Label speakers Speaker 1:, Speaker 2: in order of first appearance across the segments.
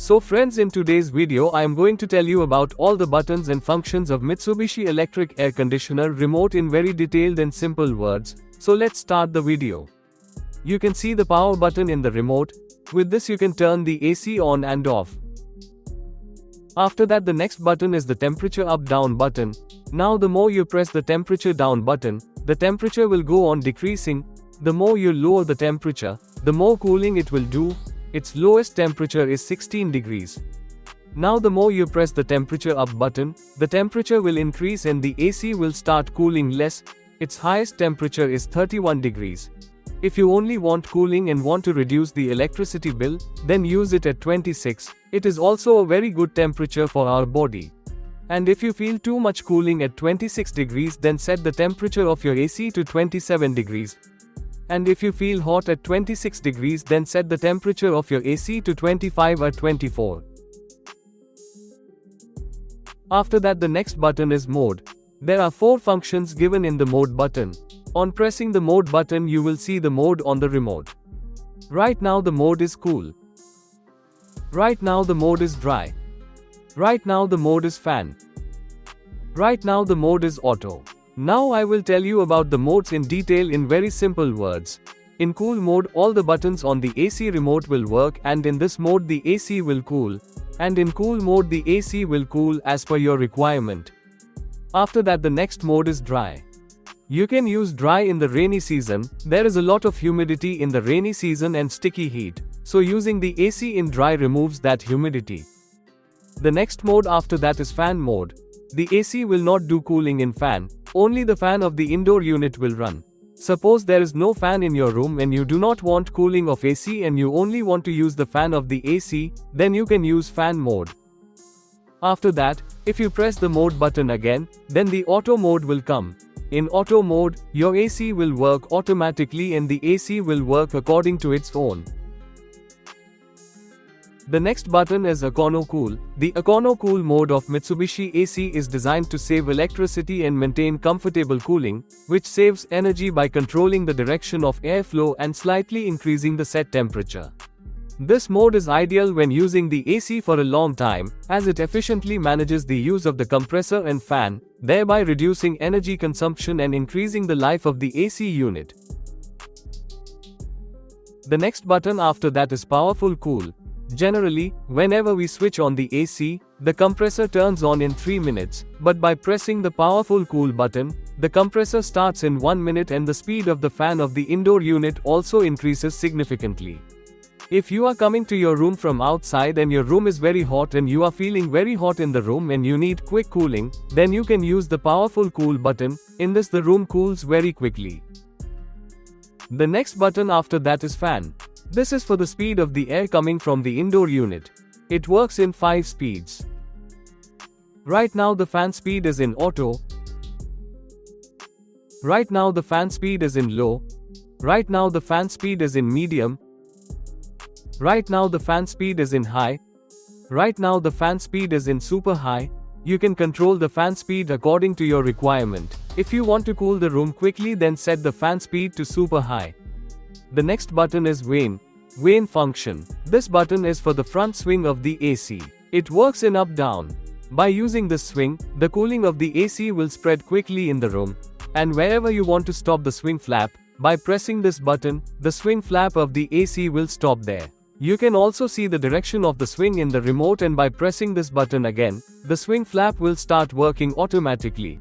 Speaker 1: So friends, in today's video I am going to tell you about all the buttons and functions of Mitsubishi electric air conditioner remote in very detailed and simple words. So let's start the video. You can see the power button in the remote. With this you can turn the AC on and off. After that, the next button is the temperature up down button. Now the more you press the temperature down button, the temperature will go on decreasing. The more you lower the temperature, the more cooling it will do. Its lowest temperature is 16 degrees. Now the more you press the temperature up button, the temperature will increase and the AC will start cooling less. Its highest temperature is 31 degrees. If you only want cooling and want to reduce the electricity bill, then use it at 26. It is also a very good temperature for our body. And if you feel too much cooling at 26 degrees, then set the temperature of your AC to 27 degrees. And if you feel hot at 26 degrees, then set the temperature of your AC to 25 or 24. After that, the next button is mode. There are 4 functions given in the mode button. On pressing the mode button, you will see the mode on the remote. Right now the mode is cool. Right now the mode is dry. Right now the mode is fan. Right now the mode is auto. Now I will tell you about the modes in detail in very simple words. In cool mode, all the buttons on the AC remote will work, and in this mode the AC will cool. And in cool mode the AC will cool as per your requirement. After that, the next mode is dry. You can use dry in the rainy season. There is a lot of humidity in the rainy season and sticky heat. So using the AC in dry removes that humidity. The next mode after that is fan mode. The AC will not do cooling in fan. Only the fan of the indoor unit will run. Suppose there is no fan in your room and you do not want cooling of AC and you only want to use the fan of the AC, then you can use fan mode. After that, if you press the mode button again, then the auto mode will come. In auto mode, your AC will work automatically and the AC will work according to its own. The next button is Econo Cool. The Econo Cool mode of Mitsubishi AC is designed to save electricity and maintain comfortable cooling, which saves energy by controlling the direction of airflow and slightly increasing the set temperature. This mode is ideal when using the AC for a long time, as it efficiently manages the use of the compressor and fan, thereby reducing energy consumption and increasing the life of the AC unit. The next button after that is Powerful Cool. Generally, whenever we switch on the AC, the compressor turns on in 3 minutes, but by pressing the Powerful Cool button, the compressor starts in 1 minute and the speed of the fan of the indoor unit also increases significantly. If you are coming to your room from outside and your room is very hot and you are feeling very hot in the room and you need quick cooling, then you can use the Powerful Cool button. In this the room cools very quickly. The next button after that is fan. This is for the speed of the air coming from the indoor unit. It works in 5 speeds. Right now the fan speed is in auto. Right now the fan speed is in low. Right now the fan speed is in medium. Right now the fan speed is in high. Right now the fan speed is in super high. You can control the fan speed according to your requirement. If you want to cool the room quickly, then set the fan speed to super high. The next button is Wane function. This button is for the front swing of the AC. It works in up-down. By using this swing, the cooling of the AC will spread quickly in the room. And wherever you want to stop the swing flap, by pressing this button, the swing flap of the AC will stop there. You can also see the direction of the swing in the remote, and by pressing this button again, the swing flap will start working automatically.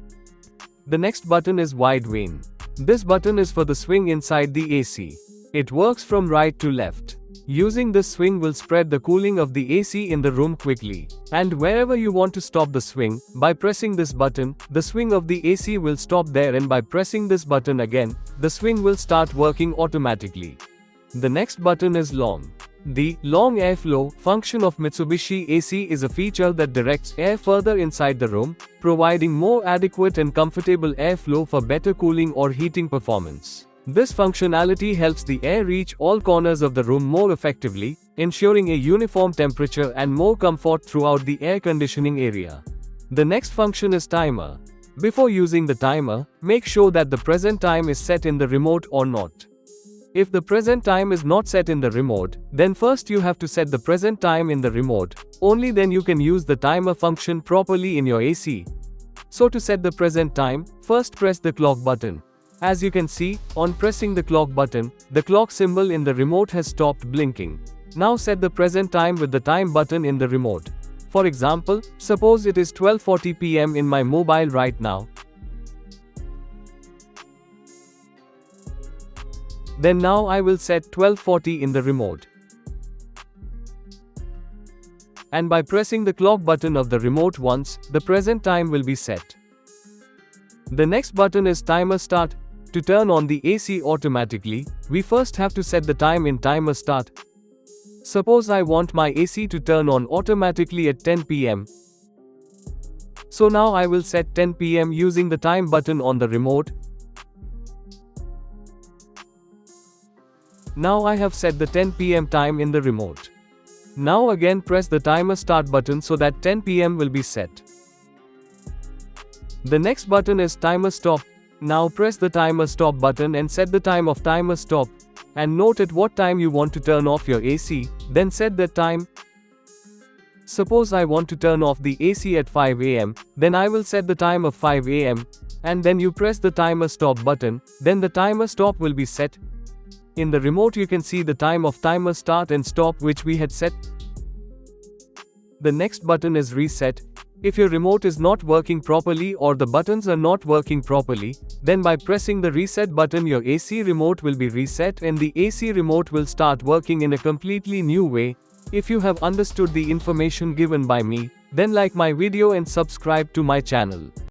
Speaker 1: The next button is Wide Wane. This button is for the swing inside the AC. It works from right to left. Using this swing will spread the cooling of the AC in the room quickly. And wherever you want to stop the swing, by pressing this button, the swing of the AC will stop there, and by pressing this button again, the swing will start working automatically. The next button is Long. The long airflow function of Mitsubishi AC is a feature that directs air further inside the room, providing more adequate and comfortable airflow for better cooling or heating performance. This functionality helps the air reach all corners of the room more effectively, ensuring a uniform temperature and more comfort throughout the air conditioning area. The next function is Timer. Before using the timer, make sure that the present time is set in the remote or not. If the present time is not set in the remote, then first you have to set the present time in the remote. Only then you can use the timer function properly in your AC. So to set the present time, first press the clock button. As you can see, on pressing the clock button, the clock symbol in the remote has stopped blinking. Now set the present time with the time button in the remote. For example, suppose it is 12:40 p.m. in my mobile right now. Then now I will set 12:40 in the remote. And by pressing the clock button of the remote once, the present time will be set. The next button is timer start. To turn on the AC automatically, we first have to set the time in timer start. Suppose I want my AC to turn on automatically at 10 p.m. So now I will set 10 p.m. using the time button on the remote. Now I have set the 10 p.m. time in the remote. Now again press the timer start button so that 10 p.m. will be set. The next button is timer stop. Now press the timer stop button and set the time of timer stop. And note at what time you want to turn off your AC, then set that time. Suppose I want to turn off the AC at 5 a.m., then I will set the time of 5 a.m. and then you press the timer stop button, then the timer stop will be set. In the remote you can see the time of timer start and stop which we had set. The next button is reset. If your remote is not working properly or the buttons are not working properly, then by pressing the reset button your AC remote will be reset and the AC remote will start working in a completely new way. If you have understood the information given by me, then like my video and subscribe to my channel.